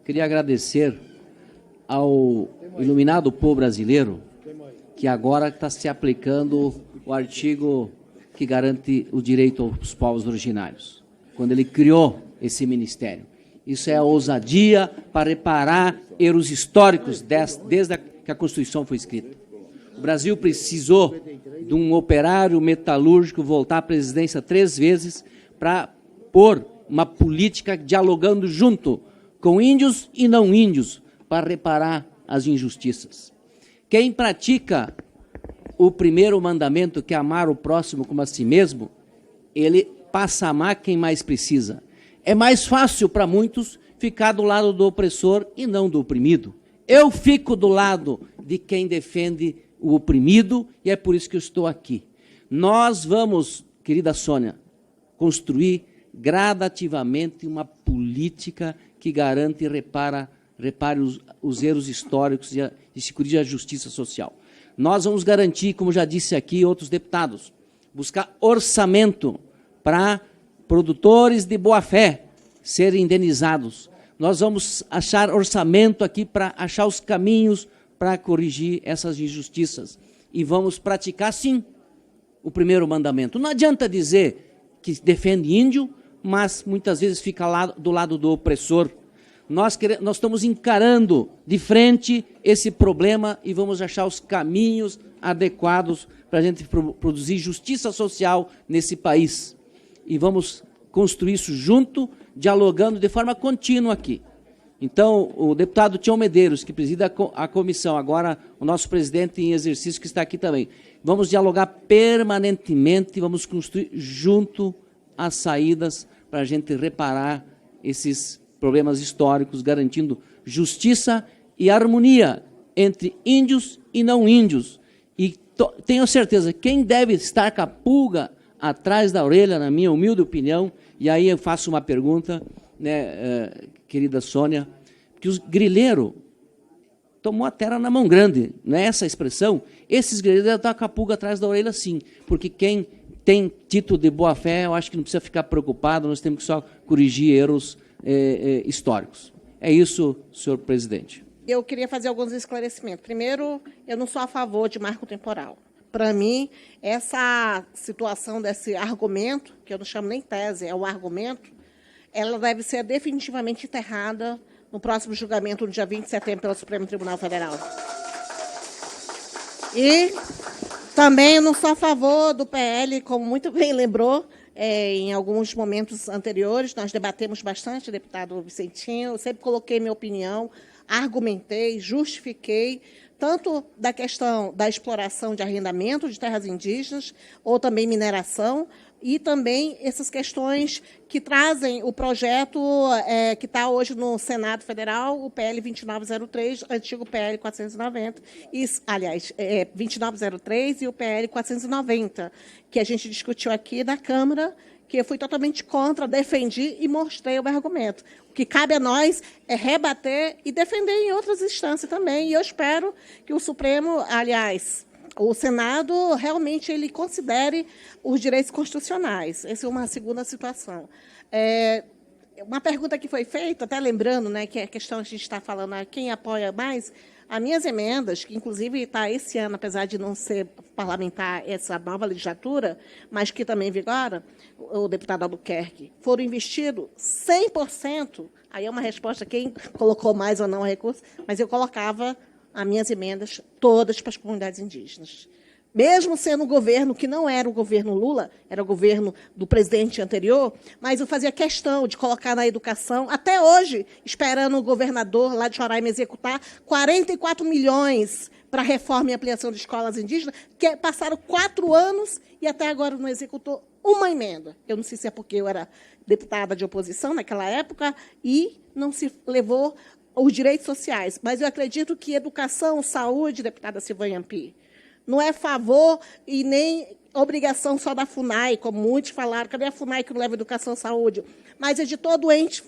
queria agradecer ao iluminado povo brasileiro que agora está se aplicando o artigo que garante o direito aos povos originários, quando ele criou esse ministério. Isso é a ousadia para reparar erros históricos desde que a Constituição foi escrita. O Brasil precisou de um operário metalúrgico voltar à presidência 3 vezes para pôr uma política dialogando junto com índios e não índios para reparar as injustiças. Quem pratica o primeiro mandamento, que é amar o próximo como a si mesmo, ele passa a amar quem mais precisa. É mais fácil para muitos ficar do lado do opressor e não do oprimido. Eu fico do lado de quem defende o oprimido e é por isso que eu estou aqui. Nós vamos, querida Sônia, construir gradativamente uma política que garante e repare os erros históricos e se corrija a justiça social. Nós vamos garantir, como já disse aqui outros deputados, buscar orçamento para produtores de boa-fé serem indenizados. Nós vamos achar orçamento aqui para achar os caminhos para corrigir essas injustiças. E vamos praticar, sim, o primeiro mandamento. Não adianta dizer que defende índio, mas muitas vezes fica do lado do opressor. Nós estamos encarando de frente esse problema e vamos achar os caminhos adequados para a gente produzir justiça social nesse país. E vamos construir isso junto, dialogando de forma contínua aqui. Então, o deputado Tião Medeiros, que presida a comissão, agora o nosso presidente em exercício, que está aqui também, vamos dialogar permanentemente e vamos construir junto as saídas para a gente reparar esses problemas históricos, garantindo justiça e harmonia entre índios e não índios. E tenho certeza, quem deve estar com a pulga atrás da orelha, na minha humilde opinião, e aí eu faço uma pergunta, né, querida Sônia, que os grileiros tomou a terra na mão grande, não é essa a expressão? Esses grileiros estão com a pulga atrás da orelha, sim, porque quem tem título de boa-fé, eu acho que não precisa ficar preocupado, nós temos que só corrigir erros históricos. É isso, senhor presidente. Eu queria fazer alguns esclarecimentos. Primeiro, eu não sou a favor de marco temporal. Para mim, essa situação desse argumento, que eu não chamo nem tese, é um argumento, ela deve ser definitivamente enterrada no próximo julgamento, no dia 20 de setembro, pelo Supremo Tribunal Federal. E também eu não sou a favor do PL, como muito bem lembrou, em alguns momentos anteriores, nós debatemos bastante, deputado Vicentinho, eu sempre coloquei minha opinião, argumentei, justifiquei, tanto da questão da exploração de arrendamento de terras indígenas, ou também mineração, e também essas questões que trazem o projeto que está hoje no Senado Federal, o PL 2903, antigo PL 490, aliás, 2903 e o PL 490, que a gente discutiu aqui na Câmara, que eu fui totalmente contra, defendi e mostrei o argumento. O que cabe a nós é rebater e defender em outras instâncias também, e eu espero que o Supremo, aliás, o Senado realmente ele considere os direitos constitucionais. Essa é uma segunda situação. Uma pergunta que foi feita, até lembrando, né, que a questão que a gente está falando, quem apoia mais, as minhas emendas, que inclusive está esse ano, apesar de não ser parlamentar essa nova legislatura, mas que também vigora, o deputado Albuquerque, foram investidos 100%, aí é uma resposta quem colocou mais ou não recurso, mas eu colocava as minhas emendas todas para as comunidades indígenas. Mesmo sendo um governo que não era o governo Lula, era o governo do presidente anterior, mas eu fazia questão de colocar na educação, até hoje, esperando o governador lá de Roraima executar 44 milhões para reforma e ampliação de escolas indígenas, que passaram 4 anos e até agora não executou uma emenda. Eu não sei se é porque eu era deputada de oposição naquela época e não se levou os direitos sociais. Mas eu acredito que educação, saúde, deputada Silvânia Ampi, não é favor e nem obrigação só da FUNAI, como muitos falaram, cadê a FUNAI que não leva educação e saúde? Mas é de todo ente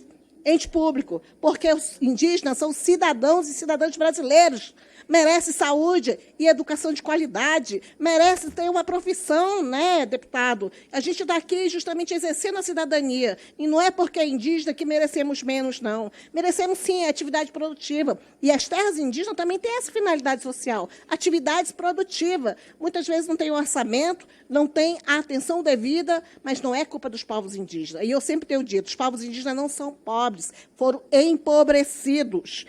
ente público, porque os indígenas são cidadãos e cidadãs brasileiros, merece saúde e educação de qualidade, merece ter uma profissão, né, deputado? A gente está aqui justamente exercendo a cidadania, e não é porque é indígena que merecemos menos, não. Merecemos, sim, a atividade produtiva. E as terras indígenas também têm essa finalidade social, atividades produtivas. Muitas vezes não tem orçamento, não tem a atenção devida, mas não é culpa dos povos indígenas. E eu sempre tenho dito, os povos indígenas não são pobres, foram empobrecidos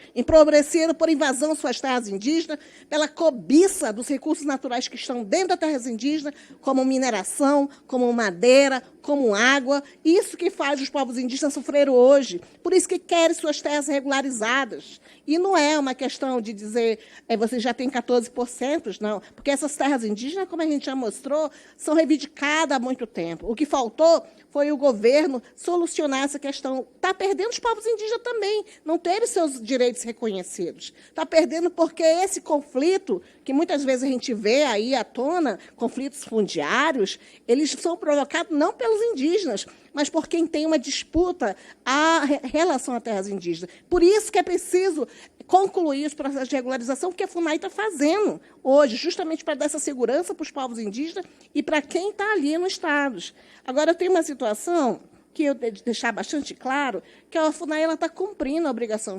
por invasão de suas terras indígenas, pela cobiça dos recursos naturais que estão dentro das terras indígenas, como mineração, como madeira, como água. Isso que faz os povos indígenas sofrerem hoje. Por isso que querem suas terras regularizadas. E não é uma questão de dizer, você já tem 14%, não. Porque essas terras indígenas, como a gente já mostrou, são reivindicadas há muito tempo. O que faltou foi o governo solucionar essa questão. Está perdendo os povos indígenas também, não teve seus direitos reconhecidos. Está perdendo porque esse conflito, que muitas vezes a gente vê aí à tona, conflitos fundiários, eles são provocados não pelos indígenas, mas por quem tem uma disputa à relação a terras indígenas. Por isso que é preciso concluir os processos de regularização que a FUNAI está fazendo hoje, justamente para dar essa segurança para os povos indígenas e para quem está ali nos estados. Agora, eu tenho uma situação que eu deixar bastante claro, que a FUNAI está cumprindo a obrigação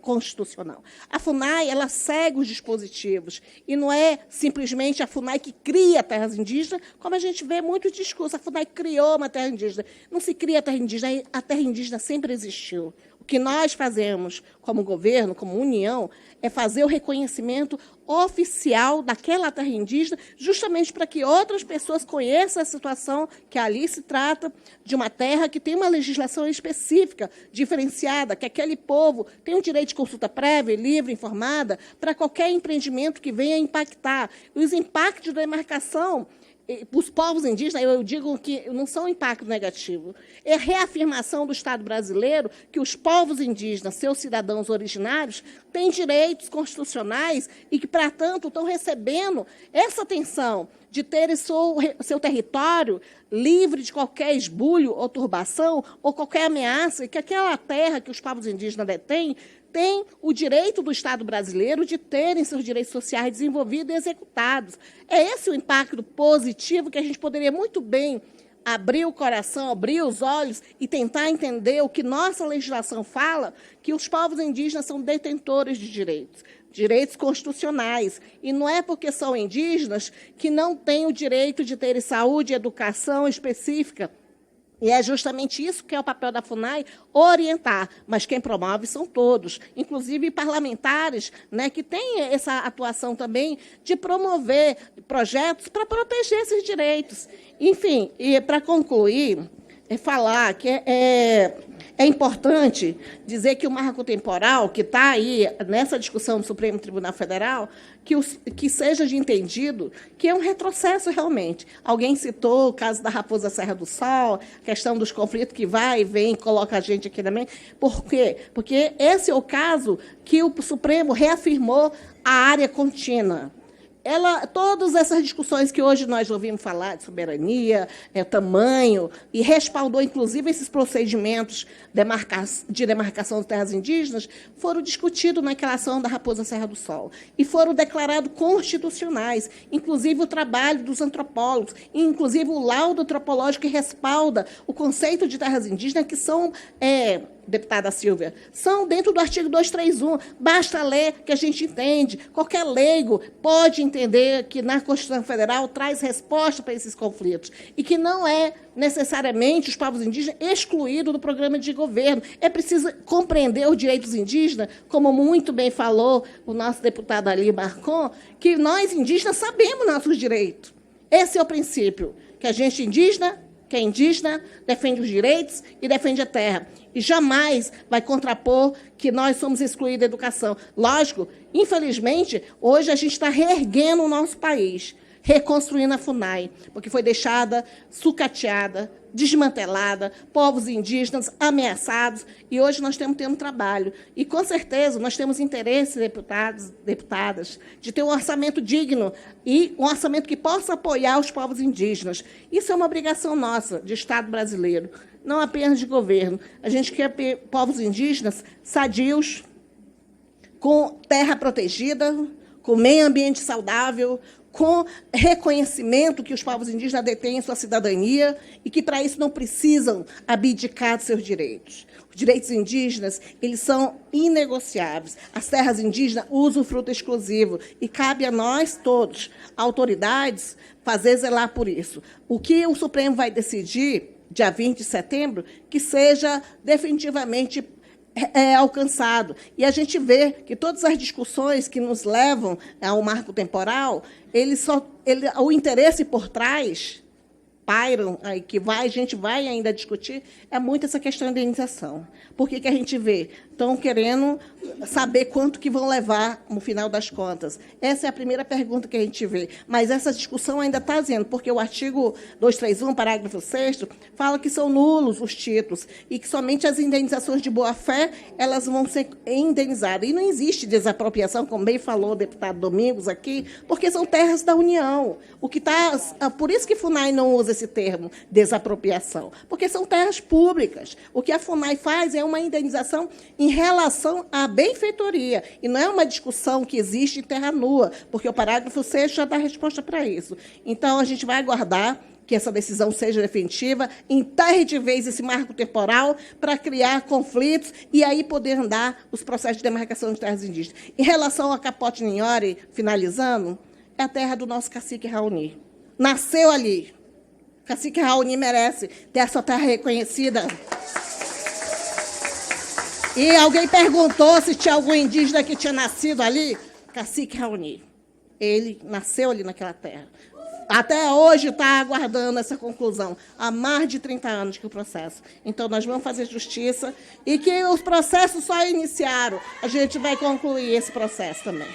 constitucional. A FUNAI ela segue os dispositivos, e não é simplesmente a FUNAI que cria terras indígenas, como a gente vê muito discurso, a FUNAI criou uma terra indígena. Não se cria terra indígena, a terra indígena sempre existiu. O que nós fazemos como governo, como União, é fazer o reconhecimento oficial daquela terra indígena, justamente para que outras pessoas conheçam a situação, que ali se trata de uma terra que tem uma legislação específica, diferenciada, que aquele povo tem o direito de consulta prévia, livre, informada, para qualquer empreendimento que venha impactar. Os impactos da demarcação, os povos indígenas, eu digo que não são impacto negativo, é a reafirmação do Estado brasileiro que os povos indígenas, seus cidadãos originários, têm direitos constitucionais e que, para tanto, estão recebendo essa atenção de ter seu território livre de qualquer esbulho ou turbação ou qualquer ameaça, e que aquela terra que os povos indígenas detêm tem o direito do Estado brasileiro de terem seus direitos sociais desenvolvidos e executados. É esse o impacto positivo que a gente poderia muito bem abrir o coração, abrir os olhos e tentar entender o que nossa legislação fala, que os povos indígenas são detentores de direitos constitucionais. E não é porque são indígenas que não têm o direito de ter saúde e educação específica. E é justamente isso que é o papel da FUNAI, orientar, mas quem promove são todos, inclusive parlamentares, né, que têm essa atuação também de promover projetos para proteger esses direitos. Enfim, e para concluir, falar que é importante dizer que o marco temporal, que está aí nessa discussão do Supremo Tribunal Federal, que seja de entendido que é um retrocesso realmente. Alguém citou o caso da Raposa Serra do Sol, a questão dos conflitos que vai e vem, coloca a gente aqui também. Por quê? Porque esse é o caso que o Supremo reafirmou a área contínua. Todas essas discussões que hoje nós ouvimos falar de soberania, tamanho, e respaldou, inclusive, esses procedimentos de demarcação de terras indígenas, foram discutidos naquela ação da Raposa Serra do Sol e foram declarados constitucionais, inclusive o trabalho dos antropólogos, inclusive o laudo antropológico que respalda o conceito de terras indígenas, que são... deputada Silvia, são dentro do artigo 231. Basta ler que a gente entende. Qualquer leigo pode entender que na Constituição Federal traz resposta para esses conflitos e que não é necessariamente os povos indígenas excluídos do programa de governo. É preciso compreender os direitos indígenas, como muito bem falou o nosso deputado Ali Marcon, que nós indígenas sabemos nossos direitos. Esse é o princípio, que a gente indígena, que é indígena, defende os direitos e defende a terra. E jamais vai contrapor que nós somos excluídos da educação. Lógico, infelizmente, hoje a gente está reerguendo o nosso país, reconstruindo a FUNAI, porque foi deixada sucateada, desmantelada, povos indígenas ameaçados, e hoje nós temos um trabalho. E, com certeza, nós temos interesse, deputadas, de ter um orçamento digno e um orçamento que possa apoiar os povos indígenas. Isso é uma obrigação nossa, de Estado brasileiro. não apenas de governo. A gente quer povos indígenas sadios, com terra protegida, com meio ambiente saudável, com reconhecimento que os povos indígenas detêm em sua cidadania e que, para isso, não precisam abdicar de seus direitos. Os direitos indígenas, eles são inegociáveis. As terras indígenas usam fruto exclusivo e cabe a nós todos, autoridades, fazer zelar por isso. O que o Supremo vai decidir, dia 20 de setembro, que seja definitivamente alcançado. E a gente vê que todas as discussões que nos levam ao marco temporal, o interesse por trás, pairam, que a gente vai ainda discutir, é muito essa questão da indenização. Por que a gente vê? Estão querendo saber quanto que vão levar no final das contas. Essa é a primeira pergunta que a gente vê. Mas essa discussão ainda está dizendo, porque o artigo 231, parágrafo 6º, fala que são nulos os títulos e que somente as indenizações de boa-fé elas vão ser indenizadas. E não existe desapropriação, como bem falou o deputado Domingos aqui, porque são terras da União. Por isso que a FUNAI não usa esse termo, desapropriação, porque são terras públicas. O que a FUNAI faz é uma indenização em relação à benfeitoria, e não é uma discussão que existe em terra nua, porque o parágrafo 6 já dá resposta para isso. Então, a gente vai aguardar que essa decisão seja definitiva, enterre de vez esse marco temporal para criar conflitos e aí poder andar os processos de demarcação de terras indígenas. Em relação a Capote Ninhori, finalizando, é a terra do nosso cacique Raoni. Nasceu ali. O cacique Raoni merece ter a sua terra reconhecida. E alguém perguntou se tinha algum indígena que tinha nascido ali. Cacique Raoni. Ele nasceu ali naquela terra. Até hoje está aguardando essa conclusão. Há mais de 30 anos que o processo. Então, nós vamos fazer justiça e que os processos só iniciaram. A gente vai concluir esse processo também.